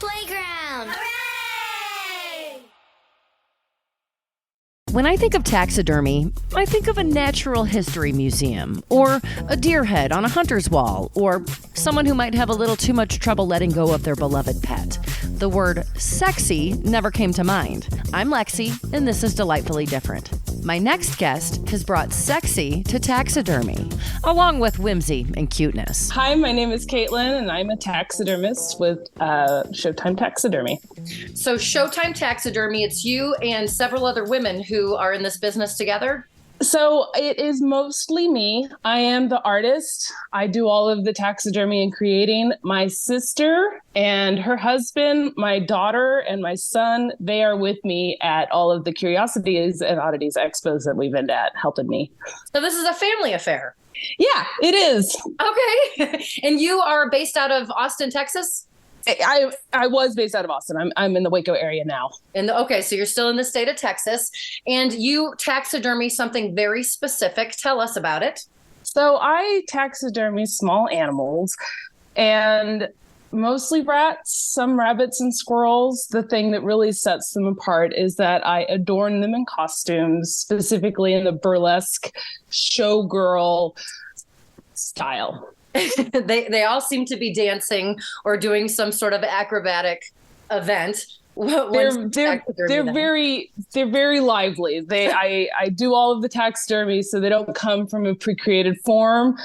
Playground! Hooray! When I think of taxidermy, I think of a natural history museum, or a deer head on a hunter's wall, or someone who might have a little too much trouble letting go of their beloved pet. The word sexy never came to mind. I'm Lexi, and this is Delightfully Different. My next guest has brought sexy to taxidermy, along with whimsy and cuteness. Hi, my name is Caitlin, and I'm a taxidermist with Showtime Taxidermy. So Showtime Taxidermy, it's you and several other women who are in this business together? So it is mostly me. I am the artist. I do all of the taxidermy and creating. My sister and her husband, my daughter and my son, they are with me at all of the curiosities and oddities expos that we've been at, helping me. So this is a family affair. Yeah, it is. Okay. And you are based out of Austin, Texas? I was based out of Austin. I'm in the Waco area now. Okay, so you're still in the state of Texas, and you taxidermy something very specific. Tell us about it. So I taxidermy small animals, and mostly rats, some rabbits and squirrels. The thing that really sets them apart is that I adorn them in costumes, specifically in the burlesque showgirl style. They all seem to be dancing or doing some sort of acrobatic event. They're very lively. I do all of the taxidermy, so they don't come from a pre-created form,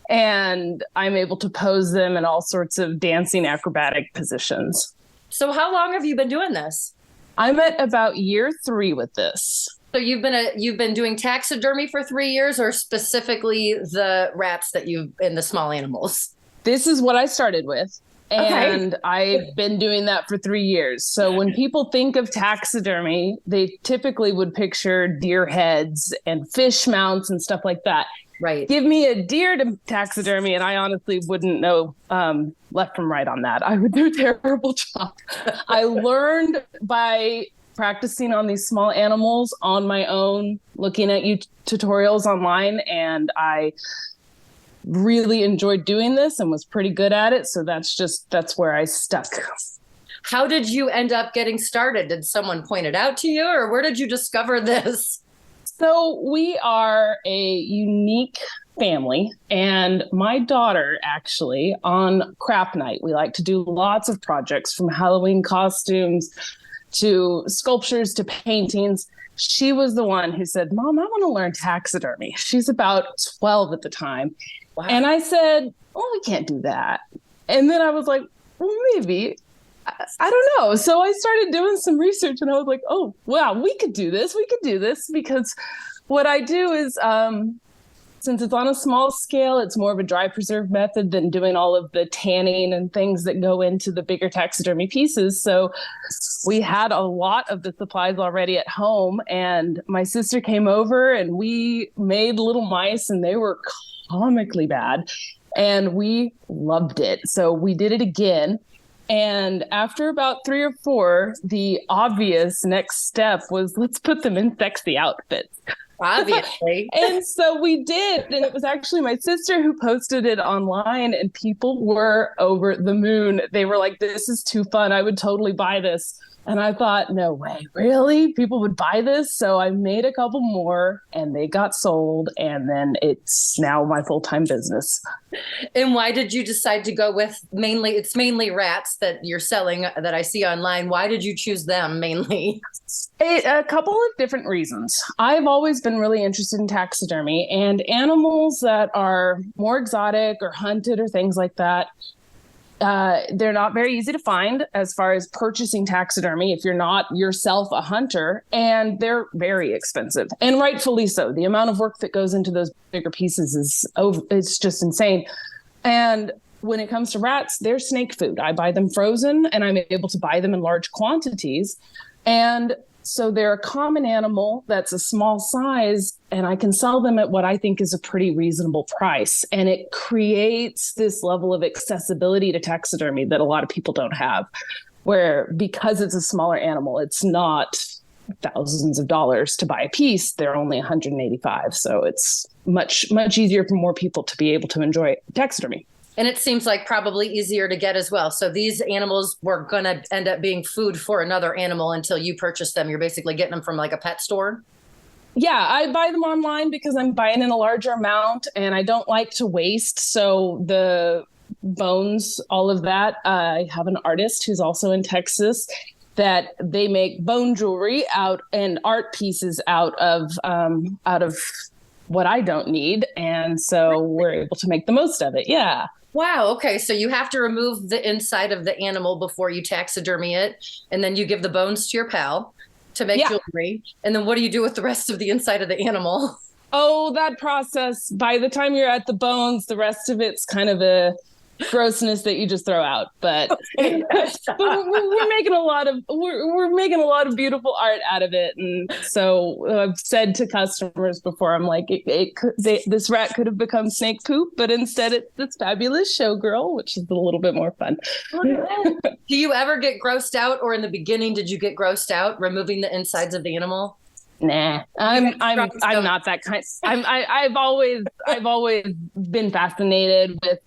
and I'm able to pose them in all sorts of dancing acrobatic positions. So how long have you been doing this? I'm at about year 3 with this. So you've been doing taxidermy for 3 years, or specifically the rats and the small animals? This is what I started with. And okay. I've been doing that for 3 years. So when people think of taxidermy, they typically would picture deer heads and fish mounts and stuff like that. Right. Give me a deer to taxidermy, and I honestly wouldn't know left from right on that. I would do a terrible job. I learned by practicing on these small animals on my own, looking at tutorials online, and I really enjoyed doing this and was pretty good at it. So that's where I stuck. How did you end up getting started? Did someone point it out to you, or where did you discover this? So we are a unique family, and my daughter actually, on crap night, we like to do lots of projects, from Halloween costumes to sculptures to paintings. She was the one who said, "Mom, I want to learn taxidermy." She's about 12 at the time. Wow. And I said, "Oh, we can't do that." And then I was like, "Well, maybe." I don't know. So I started doing some research, and I was like, "Oh, wow, we could do this. We could do this." Because what I do is, since it's on a small scale, it's more of a dry preserve method than doing all of the tanning and things that go into the bigger taxidermy pieces. So we had a lot of the supplies already at home, and my sister came over and we made little mice, and they were comically bad, and we loved it. So we did it again. And after about 3 or 4, the obvious next step was, let's put them in sexy outfits. Obviously. And so we did. And it was actually my sister who posted it online, and people were over the moon. They were like, "This is too fun. I would totally buy this." And I thought, no way, really? People would buy this? So I made a couple more, and they got sold. And then it's now my full-time business. And why did you decide to go with it's mainly rats that you're selling that I see online? Why did you choose them mainly? A couple of different reasons. I've always been really interested in taxidermy, and animals that are more exotic or hunted or things like that. They're not very easy to find as far as purchasing taxidermy if you're not yourself a hunter, and they're very expensive, and rightfully so. The amount of work that goes into those bigger pieces it's just insane. And when it comes to rats, they're snake food. I buy them frozen, and I'm able to buy them in large quantities. And so they're a common animal that's a small size, and I can sell them at what I think is a pretty reasonable price. And it creates this level of accessibility to taxidermy that a lot of people don't have, where because it's a smaller animal, it's not thousands of dollars to buy a piece. They're only $185. So it's much, much easier for more people to be able to enjoy taxidermy. And it seems like probably easier to get as well. So these animals were going to end up being food for another animal until you purchase them. You're basically getting them from like a pet store. Yeah, I buy them online because I'm buying in a larger amount and I don't like to waste. So the bones, all of that, I have an artist who's also in Texas that they make bone jewelry out and art pieces out of what I don't need. And so we're able to make the most of it. Yeah. Wow. Okay. So you have to remove the inside of the animal before you taxidermy it. And then you give the bones to your pal to make jewelry. And then what do you do with the rest of the inside of the animal? Oh, that process. By the time you're at the bones, the rest of it's kind of a grossness that you just throw out. But, but we're making a lot of we're making a lot of beautiful art out of it. And so I've said to customers before, I'm like, this rat could have become snake poop, but instead it's this fabulous showgirl, which is a little bit more fun. Do you ever get grossed out, or in the beginning did you get grossed out removing the insides of the animal? Nah, I'm not that kind. I've always been fascinated with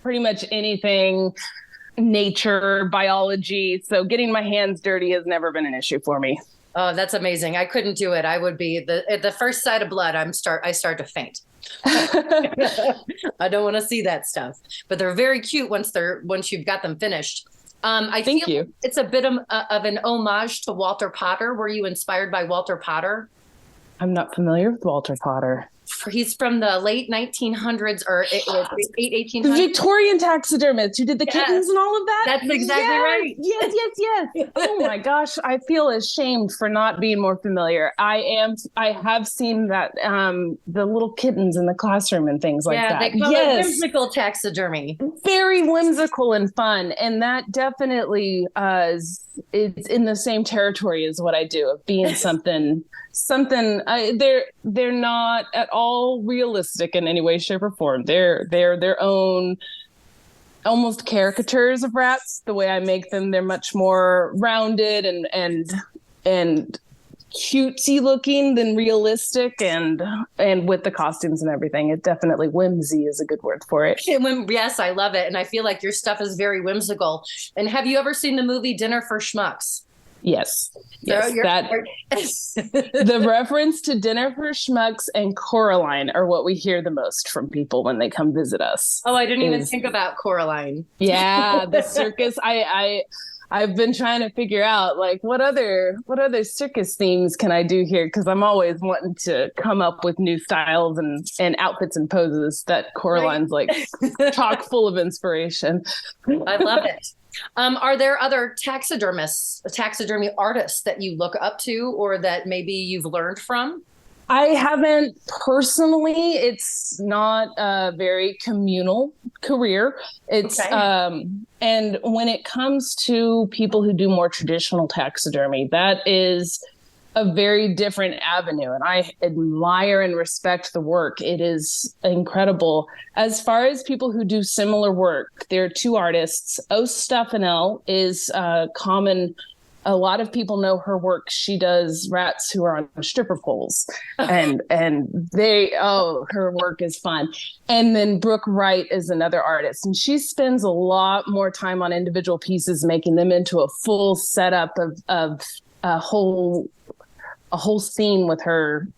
pretty much anything nature, biology. So getting my hands dirty has never been an issue for me. Oh, that's amazing. I couldn't do it. I would be at the first sight of blood. I start to faint. I don't want to see that stuff, but they're very cute once you've got them finished. Thank you. It's a bit of an homage to Walter Potter. Were you inspired by Walter Potter? I'm not familiar with Walter Potter. He's from the late 1900s or it was 1800s. The Victorian taxidermist who did the kittens and all of that? That's exactly right. Yes. Oh my gosh, I feel ashamed for not being more familiar. I have seen that the little kittens in the classroom and things like that. Yeah, they call it whimsical taxidermy. Very whimsical and fun, and that definitely is in the same territory as what I do of being something. They're not at all realistic in any way, shape, or form. They're their own almost caricatures of rats. The way I make them, they're much more rounded and cutesy looking than realistic, and with the costumes and everything. It definitely, whimsy is a good word for it. Yes, I love it, and I feel like your stuff is very whimsical. And have you ever seen the movie Dinner for Schmucks? Yes. The reference to Dinner for Schmucks and Coraline are what we hear the most from people when they come visit us. Oh, I didn't even think about Coraline. Yeah, the circus. I've been trying to figure out like what other circus themes can I do here, because I'm always wanting to come up with new styles and outfits and poses. That Coraline's like chock full of inspiration. I love it. Are there other taxidermy artists that you look up to or that maybe you've learned from? I haven't personally. It's not a very communal career. It's and when it comes to people who do more traditional taxidermy, that is a very different avenue, and I admire and respect the work. It is incredible. As far as people who do similar work, there are two artists. O. Stefanel is common. A lot of people know her work. She does rats who are on stripper poles, and her work is fun. And then Brooke Wright is another artist, and she spends a lot more time on individual pieces, making them into a full setup of a whole scene with her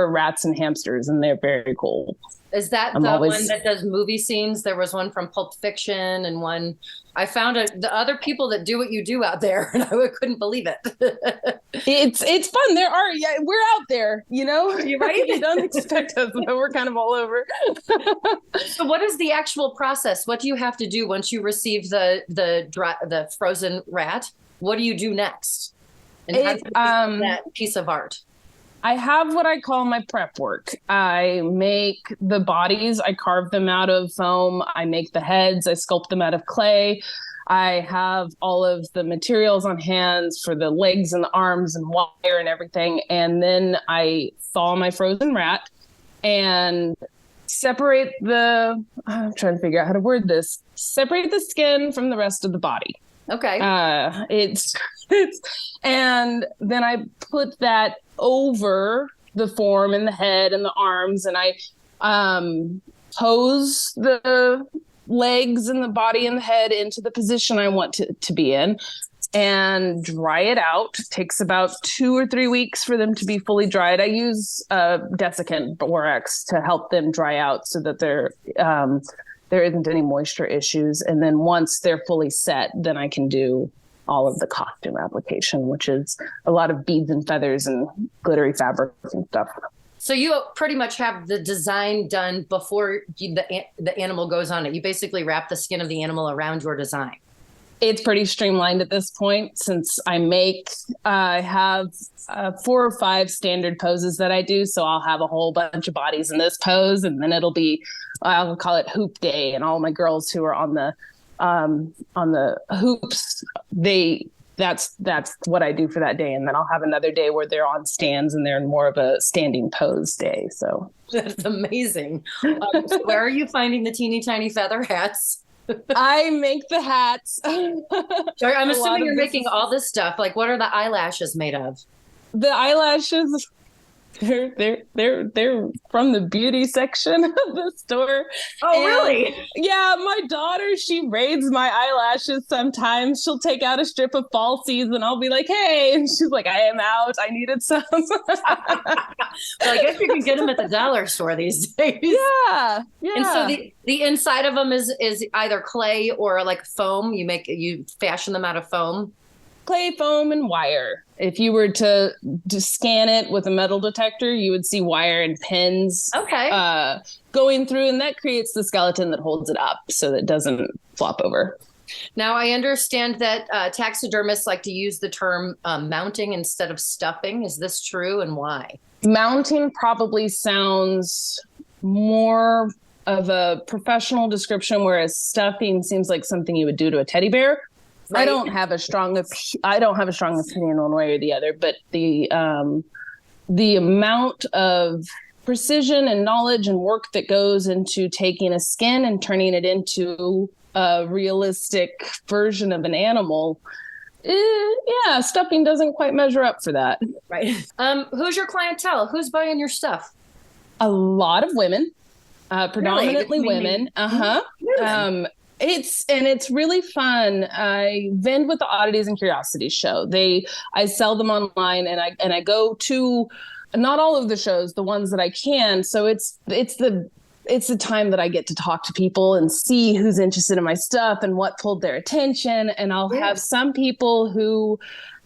rats and hamsters, and they're very cool. Is that one that does movie scenes? There was one from Pulp Fiction and one. I found the other people that do what you do out there, and I couldn't believe it. It's fun. We're out there, you know. You're right. You don't expect us, but we're kind of all over. So, what is the actual process? What do you have to do once you receive the frozen rat? What do you do next? And how do you that piece of art? I have what I call my prep work. I make the bodies, I carve them out of foam. I make the heads, I sculpt them out of clay. I have all of the materials on hand for the legs and the arms and wire and everything. And then I thaw my frozen rat and separate I'm trying to figure out how to word this. Separate the skin from the rest of the body. Okay. And then I put that over the form and the head and the arms, and I pose the legs and the body and the head into the position I want to be in, and dry it out. It takes about 2 or 3 weeks for them to be fully dried. I use desiccant borax to help them dry out so that there isn't any moisture issues. And then once they're fully set, then I can do all of the costume application, which is a lot of beads and feathers and glittery fabrics and stuff. So you pretty much have the design done before the animal goes on it. You basically wrap the skin of the animal around your design. It's pretty streamlined at this point, since I have 4 or 5 standard poses that I do. So I'll have a whole bunch of bodies in this pose, and then I'll call it hoop day. And all my girls who are on the hoops, that's what I do for that day. And then I'll have another day where they're on stands and they're in more of a standing pose day. So that's amazing. So where are you finding the teeny tiny feather hats? I make the hats. Sorry, I'm assuming you're making all this stuff. Like, what are the eyelashes made of? The eyelashes, they're from the beauty section of the store. Oh, really? Yeah, my daughter, she raids my eyelashes sometimes. She'll take out a strip of falsies and I'll be like, hey, and she's like, I am out. I needed some. Well, I guess you can get them at the dollar store these days. Yeah. And so the inside of them is either clay or like foam. You fashion them out of foam. Clay, foam, and wire. If you were to scan it with a metal detector, you would see wire and pins going through, and that creates the skeleton that holds it up so that it doesn't flop over. Now, I understand that taxidermists like to use the term mounting instead of stuffing. Is this true, and why? Mounting probably sounds more of a professional description, whereas stuffing seems like something you would do to a teddy bear. Right. I don't have a strong opinion one way or the other, but the amount of precision and knowledge and work that goes into taking a skin and turning it into a realistic version of an animal, stuffing doesn't quite measure up for that. Right. Who's your clientele? Who's buying your stuff? A lot of women, predominantly women. It's really fun. I vend with the Oddities and Curiosities show. I sell them online, and I go to not all of the shows, the ones that I can. So it's the time that I get to talk to people and see who's interested in my stuff and what pulled their attention. And I'll have some people who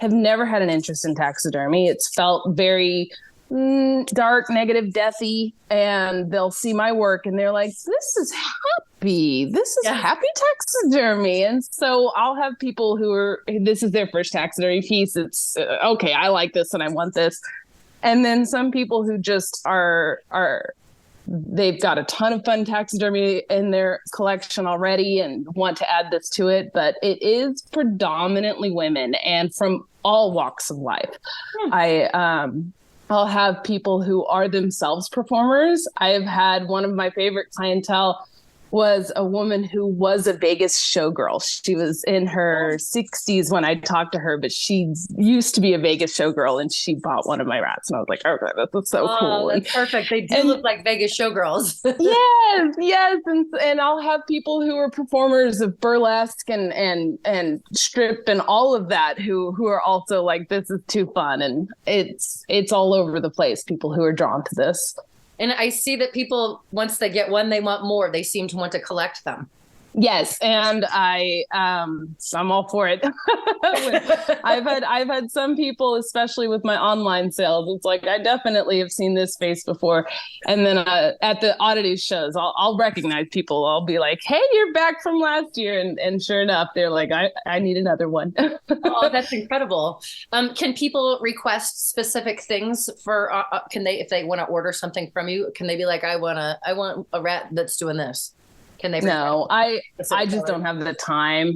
have never had an interest in taxidermy. It's felt very dark, negative, deathy, and they'll see my work and they're like, this is happy. This is happy taxidermy. And so I'll have people this is their first taxidermy piece. It's okay, I like this and I want this. And then some people who just they've got a ton of fun taxidermy in their collection already and want to add this to it. But it is predominantly women and from all walks of life. I'll have people who are themselves performers. I've had one of my favorite clientele was a woman who was a Vegas showgirl. She was in her 60s when I talked to her, but she used to be a Vegas showgirl, and she bought one of my rats. And I was like, okay, that's so cool. That's perfect. They do look like Vegas showgirls. yes. And I'll have people who are performers of burlesque and strip and all of that who are also like, this is too fun. And it's all over the place, people who are drawn to this. And I see that people, once they get one, they want more. They seem to want to collect them. Yes, and I'm all for it. I've had some people, especially with my online sales. It's like, I definitely have seen this face before. And then at the oddities shows, I'll recognize people. I'll be like, hey, you're back from last year, and sure enough, they're like, I need another one. Oh, that's incredible. Can people request specific things for? Can they, if they want to order something from you, can they be like, I want a rat that's doing this? Can they? No, I just don't have the time.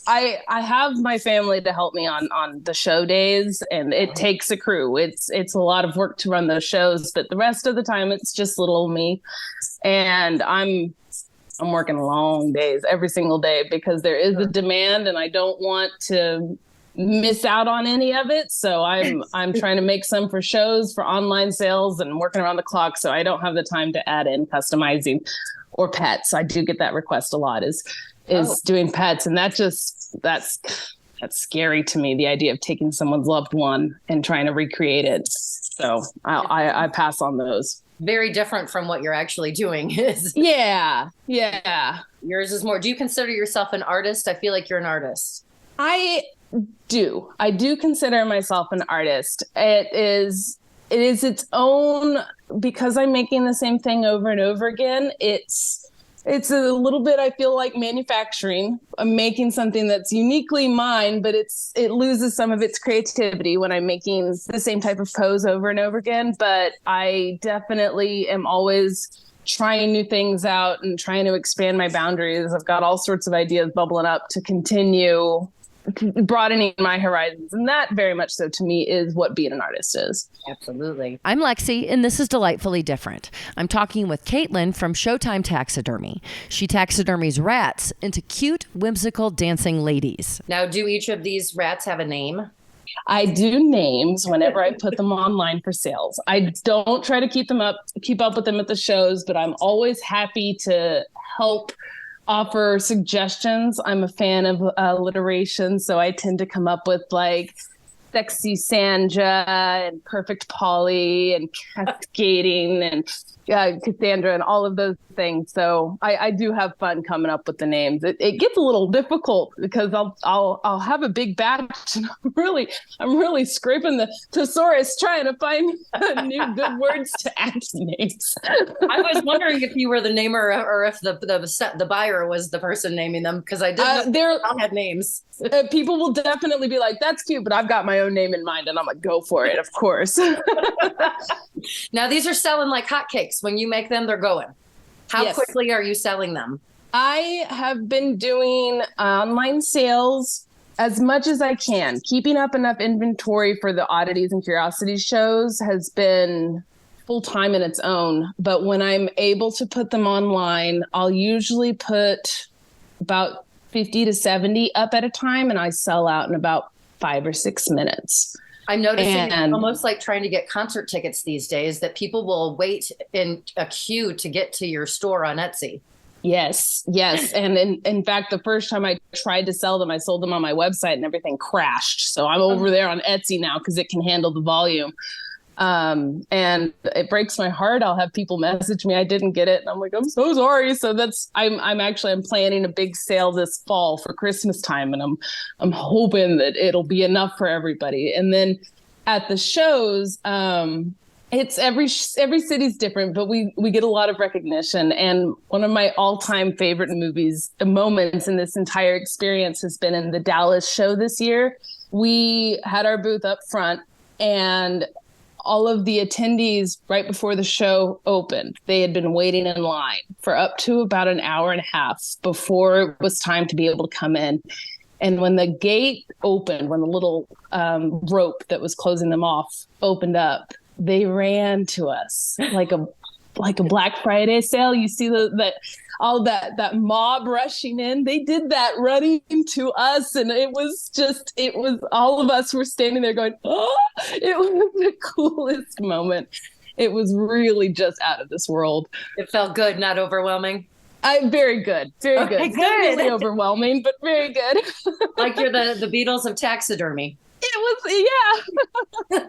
I have my family to help me on the show days, and it takes a crew. It's a lot of work to run those shows, but the rest of the time it's just little old me, and I'm working long days every single day because there is a demand, and I don't want to miss out on any of it. So I'm trying to make some for shows, for online sales, and working around the clock. So I don't have the time to add in customizing or pets. I do get that request a lot is doing pets. And that's scary to me. The idea of taking someone's loved one and trying to recreate it. So I pass on those. Very different from what you're actually doing is. Yeah. Yours is more. Do you consider yourself an artist? I feel like you're an artist. I do consider myself an artist. It is its own, because I'm making the same thing over and over again. It's a little bit, I feel like, manufacturing. I'm making something that's uniquely mine, but it loses some of its creativity when I'm making the same type of pose over and over again. But I definitely am always trying new things out and trying to expand my boundaries. I've got all sorts of ideas bubbling up to continue broadening my horizons. And that very much so to me is what being an artist is. Absolutely. I'm Lexi, and this is Delightfully Different. I'm talking with Caitlin from Showtime Taxidermy. She taxidermies rats into cute, whimsical dancing ladies. Now, do each of these rats have a name? I do names whenever I put them online for sales. I don't try to keep up with them at the shows, but I'm always happy to help offer suggestions. I'm a fan of alliteration, so I tend to come up with like Sexy Sandra and Perfect Polly and Cascading and Cassandra and all of those things. So I do have fun coming up with the names. It gets a little difficult because I'll have a big batch and I'm really scraping the thesaurus trying to find new good words to add to names. I was wondering if you were the namer or if the buyer was the person naming them, because I didn't know they all had names. People will definitely be like, that's cute, but I've got my own name in mind, and I'm like, go for it, of course. Now, these are selling like hotcakes. When you make them, they're going. How quickly are you selling them? I have been doing online sales as much as I can. Keeping up enough inventory for the Oddities and Curiosities shows has been full time in its own. But when I'm able to put them online, I'll usually put about 50 to 70 up at a time, and I sell out in about 5 or 6 minutes. I'm noticing almost like trying to get concert tickets these days, that people will wait in a queue to get to your store on Etsy. Yes. And in fact, the first time I tried to sell them, I sold them on my website and everything crashed. So I'm over there on Etsy now because it can handle the volume. And it breaks my heart. I'll have people message me, I didn't get it. And I'm like, I'm so sorry. So I'm planning a big sale this fall for Christmas time. And I'm hoping that it'll be enough for everybody. And then at the shows, it's every city's different, but we get a lot of recognition. And one of my all-time favorite moments in this entire experience has been in the Dallas show this year. We had our booth up front, and all of the attendees right before the show opened, they had been waiting in line for up to about an hour and a half before it was time to be able to come in. And when the gate opened, when the little rope that was closing them off opened up, they ran to us like a Black Friday sale. You see all that mob rushing in. They did that running to us, and it was all of us were standing there going, oh, it was the coolest moment. It was really just out of this world. It felt good, not overwhelming. Very good. Very good. It's definitely overwhelming, but very good. Like you're the Beatles of taxidermy. It was, yeah.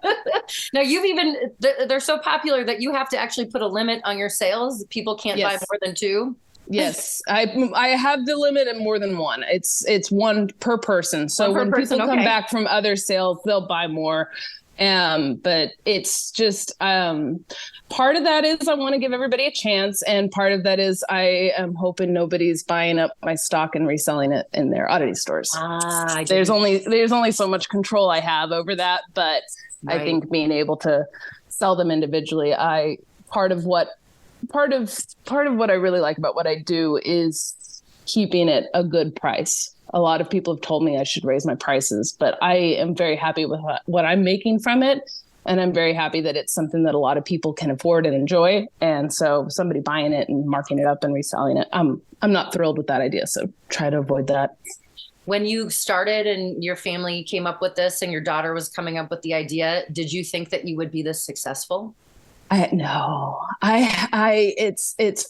Now they're so popular that you have to actually put a limit on your sales. People can't buy more than 2. Yes, I have the limit at more than 1. It's 1 per person. So when people come back from other sales, they'll buy more. But it's just part of that is I want to give everybody a chance, and part of that is I am hoping nobody's buying up my stock and reselling it in their oddity stores. There's only so much control I have over that, but right. I think being able to sell them individually, part of what I really like about what I do is keeping it a good price. A lot of people have told me I should raise my prices, but I am very happy with what I'm making from it. And I'm very happy that it's something that a lot of people can afford and enjoy. And so somebody buying it and marking it up and reselling it, I'm not thrilled with that idea. So try to avoid that. When you started and your family came up with this and your daughter was coming up with the idea, did you think that you would be this successful? It's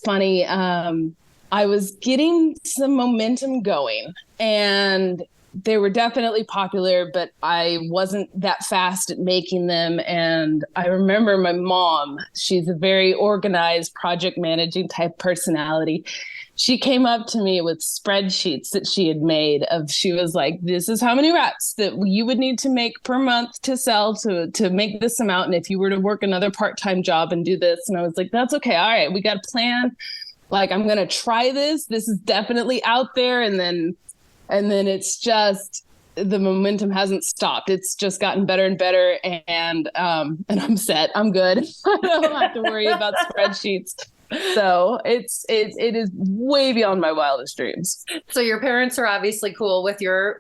funny. I was getting some momentum going and they were definitely popular, but I wasn't that fast at making them. And I remember my mom, she's a very organized project managing type personality. She came up to me with spreadsheets that she had made she was like, this is how many wraps that you would need to make per month to sell to make this amount. And if you were to work another part-time job and do this. And I was like, that's okay. All right, we got a plan. Like, I'm going to try this. This is definitely out there. And then it's just, the momentum hasn't stopped. It's just gotten better and better. And I'm set. I'm good. I don't have to worry about spreadsheets. So it is way beyond my wildest dreams. So your parents are obviously cool with your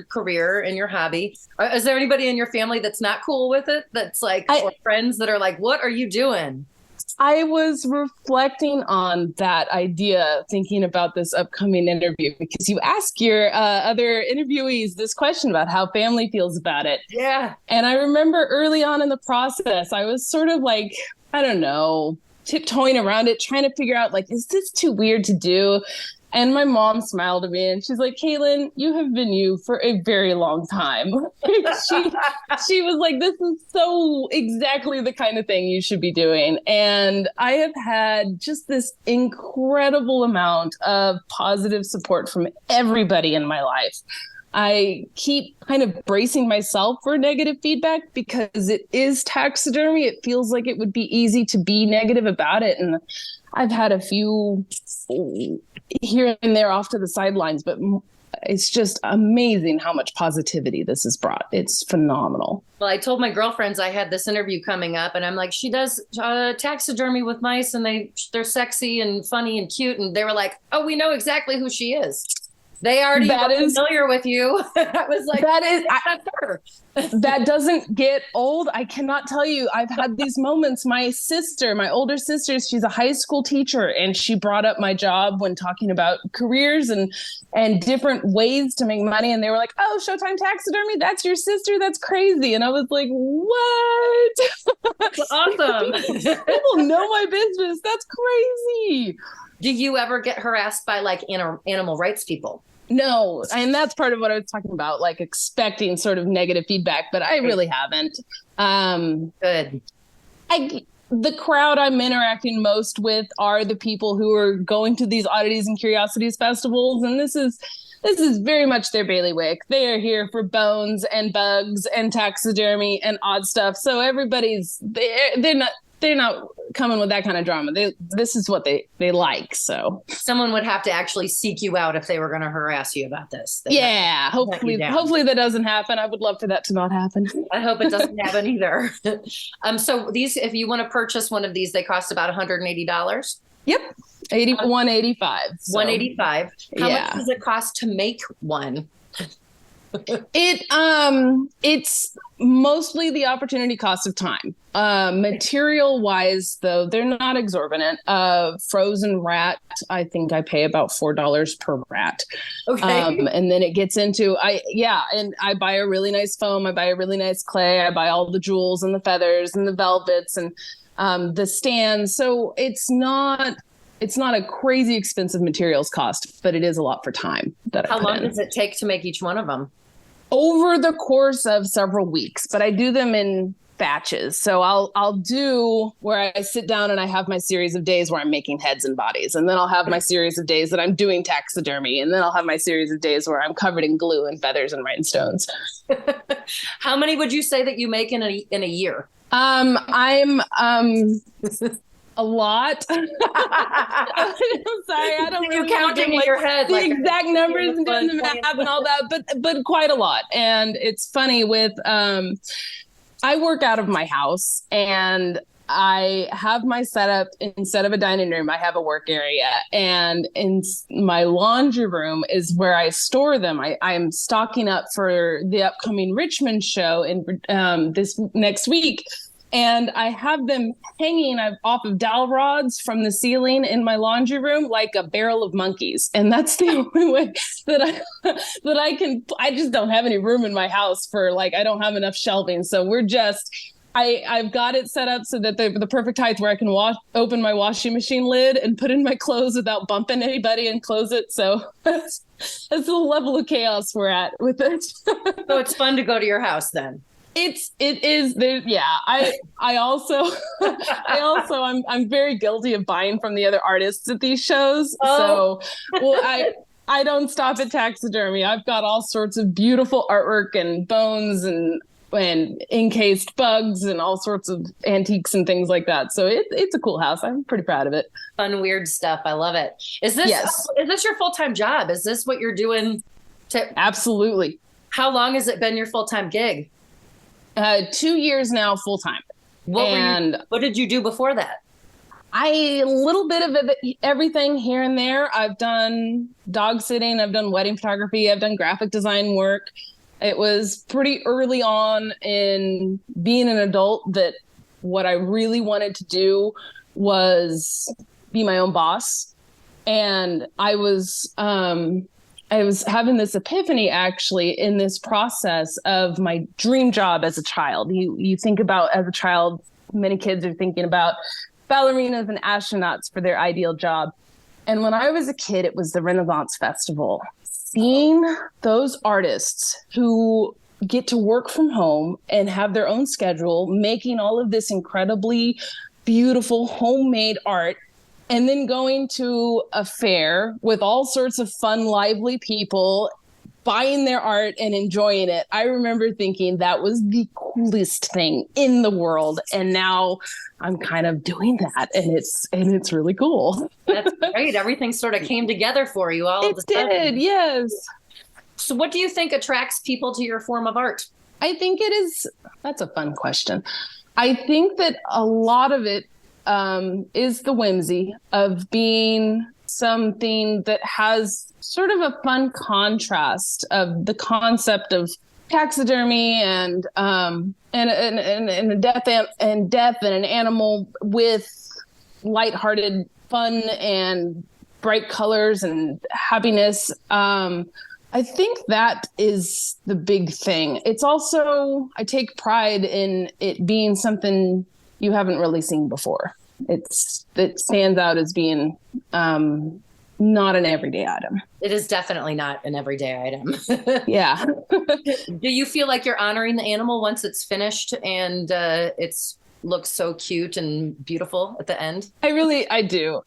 career and your hobby. Is there anybody in your family that's not cool with it? That's like, or friends that are like, what are you doing? I was reflecting on that idea, thinking about this upcoming interview, because you ask your other interviewees this question about how family feels about it. Yeah. And I remember early on in the process, I was sort of like, I don't know, tiptoeing around it, trying to figure out, like, is this too weird to do? And my mom smiled at me and she's like, Caitlin, you have been you for a very long time. she was like, this is so exactly the kind of thing you should be doing. And I have had just this incredible amount of positive support from everybody in my life. I keep kind of bracing myself for negative feedback because it is taxidermy. It feels like it would be easy to be negative about it. And I've had a few here and there off to the sidelines, but it's just amazing how much positivity this has brought. It's phenomenal. Well, I told my girlfriends I had this interview coming up, and I'm like, she does taxidermy with mice, and they're sexy and funny and cute. And they were like, oh, we know exactly who she is. They already are familiar with you. I was like, that's her. That doesn't get old. I cannot tell you. I've had these moments. My older sister, she's a high school teacher, and she brought up my job when talking about careers and different ways to make money. And they were like, oh, Showtime Taxidermy, that's your sister? That's crazy. And I was like, what? That's awesome. People know my business. That's crazy. Do you ever get harassed by like animal rights people? No. And that's part of what I was talking about, like expecting sort of negative feedback, but I really haven't. Good. The crowd I'm interacting most with are the people who are going to these oddities and curiosities festivals. And this is very much their bailiwick. They are here for bones and bugs and taxidermy and odd stuff. So they're not coming with that kind of drama. This is what they like. So someone would have to actually seek you out if they were going to harass you about this. Yeah, hopefully that doesn't happen. I would love for that to not happen. I hope it doesn't happen either. So these, if you want to purchase one of these, they cost about $180. Yep. $185. So. $185. How much does it cost to make one? It's mostly the opportunity cost of time. Material wise, though, they're not exorbitant. Frozen rat, I think I pay about $4 per rat. Okay. And then it gets into and I buy a really nice foam, I buy a really nice clay, I buy all the jewels and the feathers and the velvets and the stands. So it's not a crazy expensive materials cost, but it is a lot for time. How long does it take to make each one of them? Over the course of several weeks, but I do them in batches. So I'll do where I sit down and I have my series of days where I'm making heads and bodies. And then I'll have my series of days that I'm doing taxidermy. And then I'll have my series of days where I'm covered in glue and feathers and rhinestones. How many would you say that you make in a year? I'm a lot. I'm sorry, I don't really counting in your head the exact numbers and doing the math and all that, but quite a lot. And it's funny with I work out of my house and I have my setup. Instead of a dining room, I have a work area, and in my laundry room is where I store them. I'm stocking up for the upcoming Richmond show in this next week. And I have them hanging off of dowel rods from the ceiling in my laundry room like a barrel of monkeys. And that's the only way that I can. I just don't have any room in my house for I don't have enough shelving. So I've got it set up so that they're the perfect height where I can open my washing machine lid and put in my clothes without bumping anybody and close it. So that's the level of chaos we're at with it. So it's fun to go to your house then. It is there. Yeah. I also I'm very guilty of buying from the other artists at these shows. Oh. So I don't stop at Taxidermy. I've got all sorts of beautiful artwork and bones and encased bugs and all sorts of antiques and things like that. So it's a cool house. I'm pretty proud of it. Fun, weird stuff. I love it. Is this your full-time job? Is this what you're doing? Absolutely. How long has it been your full-time gig? 2 years now, full-time. What did you do before that? A little bit of everything here and there. I've done dog sitting. I've done wedding photography. I've done graphic design work. It was pretty early on in being an adult that what I really wanted to do was be my own boss. And I was having this epiphany actually in this process of my dream job as a child. You think about as a child, many kids are thinking about ballerinas and astronauts for their ideal job. And when I was a kid, it was the Renaissance Festival. Seeing those artists who get to work from home and have their own schedule, making all of this incredibly beautiful homemade art, and then going to a fair with all sorts of fun, lively people, buying their art and enjoying it. I remember thinking that was the coolest thing in the world. And now I'm kind of doing that, and it's really cool. That's great. Everything sort of came together for you all of a sudden. It did, yes. So what do you think attracts people to your form of art? I think that's a fun question. I think that a lot of it is the whimsy of being something that has sort of a fun contrast of the concept of taxidermy and a death and an animal with lighthearted fun and bright colors and happiness. I think that is the big thing. It's also, I take pride in it being something you haven't really seen before. It stands out as being not an everyday item. It is definitely not an everyday item. Yeah. Do you feel like you're honoring the animal once it's finished and it's looks so cute and beautiful at the end? I do.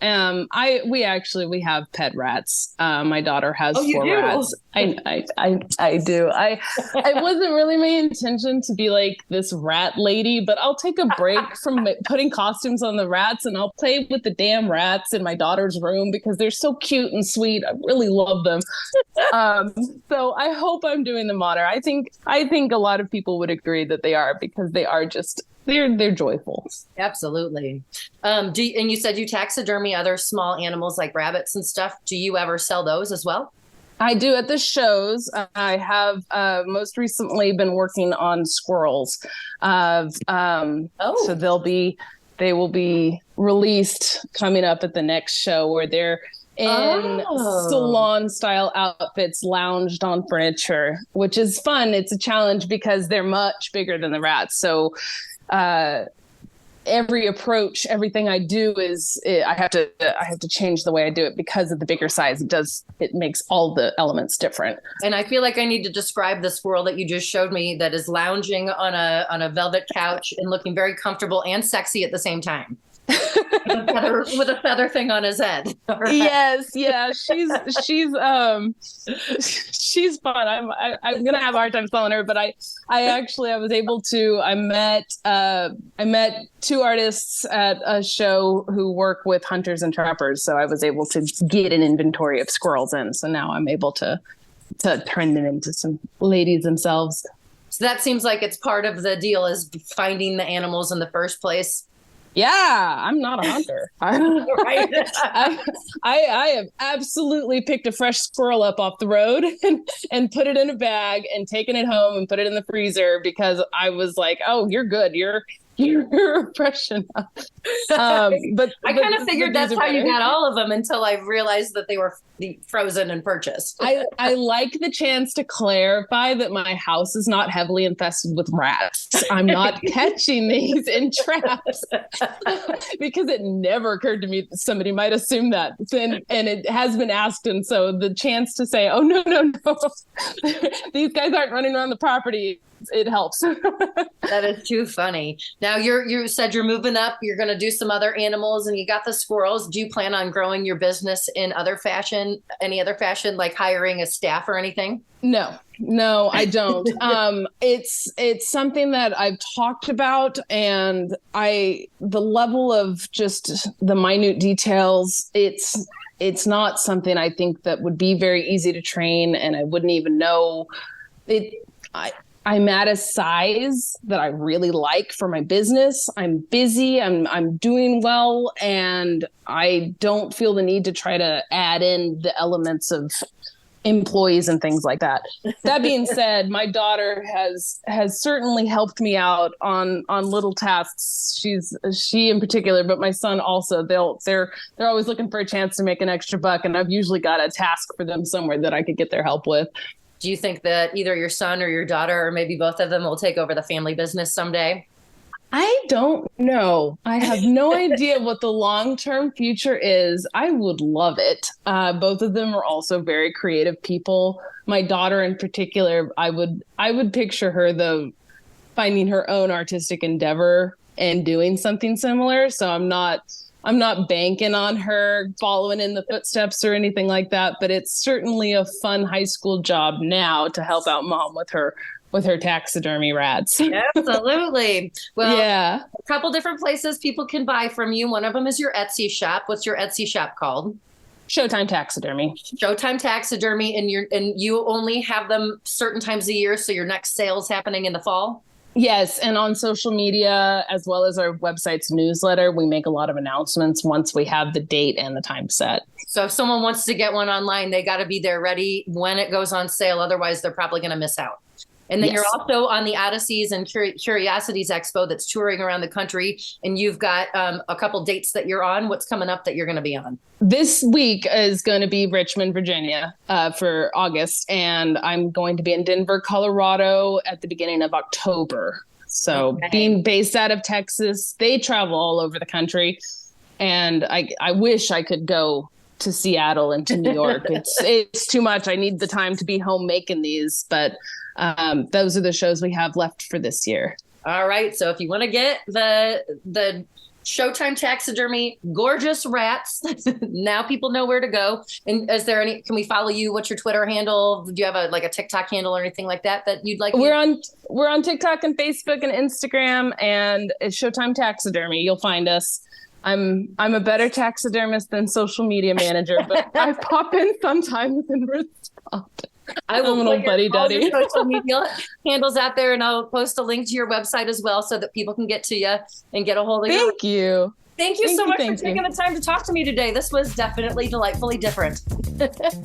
We have pet rats. My daughter has 4 rats. I do. It wasn't really my intention to be like this rat lady, but I'll take a break from putting costumes on the rats and I'll play with the damn rats in my daughter's room because they're so cute and sweet. I really love them. So I hope I'm doing them honor. I think a lot of people would agree that they are because they are just they're joyful. Absolutely. And you said you taxidermy other small animals like rabbits and stuff. Do you ever sell those as well? I do at the shows. I have most recently been working on squirrels. So they will be released coming up at the next show where they're in salon style outfits lounged on furniture, which is fun. It's a challenge because they're much bigger than the rats. So everything I do I have to change the way I do it because of the bigger size. It makes all the elements different. And I feel like I need to describe the squirrel that you just showed me that is lounging on a velvet couch and looking very comfortable and sexy at the same time. with a feather thing on his head. Yes, yeah, she's fun. I'm gonna have a hard time selling her, but I met 2 artists at a show who work with hunters and trappers, so I was able to get an inventory of squirrels in. So now I'm able to turn them into some ladies themselves. So that seems like it's part of the deal is finding the animals in the first place. Yeah, I'm not a hunter. Right. I have absolutely picked a fresh squirrel up off the road and put it in a bag and taken it home and put it in the freezer because I was like, oh, you're good. You're your impression of. But I kind of figured that's how you got all of them until I realized that they were frozen and purchased. I like the chance to clarify that my house is not heavily infested with rats. I'm not catching these in traps because it never occurred to me that somebody might assume that. And it has been asked. And so the chance to say, oh, no, these guys aren't running around the property, it helps. That is too funny. Now you said you're moving up, you're going to do some other animals, and you got the squirrels. Do you plan on growing your business in any other fashion, like hiring a staff or anything? No, I don't. It's something that I've talked about, and the level of just the minute details, it's not something I think that would be very easy to train, and I wouldn't even know it. I'm at a size that I really like for my business. I'm busy, I'm doing well, and I don't feel the need to try to add in the elements of employees and things like that. That being said, my daughter has certainly helped me out on little tasks. She in particular, but my son also. They're always looking for a chance to make an extra buck, and I've usually got a task for them somewhere that I could get their help with. Do you think that either your son or your daughter, or maybe both of them, will take over the family business someday? I don't know. I have no idea what the long-term future is. I would love it. Both of them are also very creative people. My daughter in particular, I would picture her though finding her own artistic endeavor and doing something similar. So I'm not banking on her following in the footsteps or anything like that, but it's certainly a fun high school job now to help out mom with her taxidermy rats. Absolutely. Well, yeah. A couple different places people can buy from you. One of them is your Etsy shop. What's your Etsy shop called? Showtime Taxidermy. Showtime Taxidermy, and you only have them certain times a year, so your next sale is happening in the fall? Yes, and on social media, as well as our website's newsletter, we make a lot of announcements once we have the date and the time set. So if someone wants to get one online, they got to be there ready when it goes on sale. Otherwise, they're probably going to miss out. And then You're also on the Odysseys and Curiosities Expo that's touring around the country. And you've got a couple dates that you're on. What's coming up that you're going to be on? This week is going to be Richmond, Virginia for August. And I'm going to be in Denver, Colorado at the beginning of October. So being based out of Texas, they travel all over the country. And I wish I could go to Seattle and to New York. It's too much. I need the time to be home making these. But those are the shows we have left for this year. All right. So if you want to get the Showtime Taxidermy gorgeous rats, now people know where to go. And can we follow you? What's your Twitter handle? Do you have a TikTok handle or anything like that you'd like? We're on TikTok and Facebook and Instagram, and it's Showtime Taxidermy. You'll find us. I'm a better taxidermist than social media manager, but I pop in sometimes and respond. I will put all your social media handles out there, and I'll post a link to your website as well so that people can get to you and get a hold of you. Thank you. Thank you so much for taking the time to talk to me today. This was definitely delightfully different.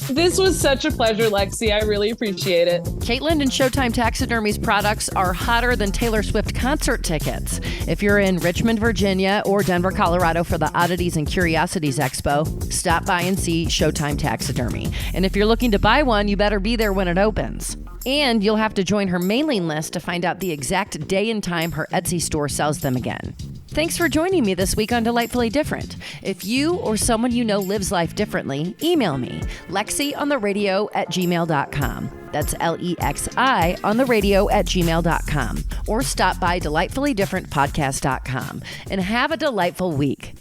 This was such a pleasure, Lexi. I really appreciate it. Caitlin and Showtime Taxidermy's products are hotter than Taylor Swift concert tickets. If you're in Richmond, Virginia or Denver, Colorado for the Oddities and Curiosities Expo, stop by and see Showtime Taxidermy. And if you're looking to buy one, you better be there when it opens. And you'll have to join her mailing list to find out the exact day and time her Etsy store sells them again. Thanks for joining me this week on Delightfully Different. If you or someone you know lives life differently, email me, lexiontheradio@gmail.com. That's LEXI on the radio@gmail.com. Or stop by delightfullydifferentpodcast.com and have a delightful week.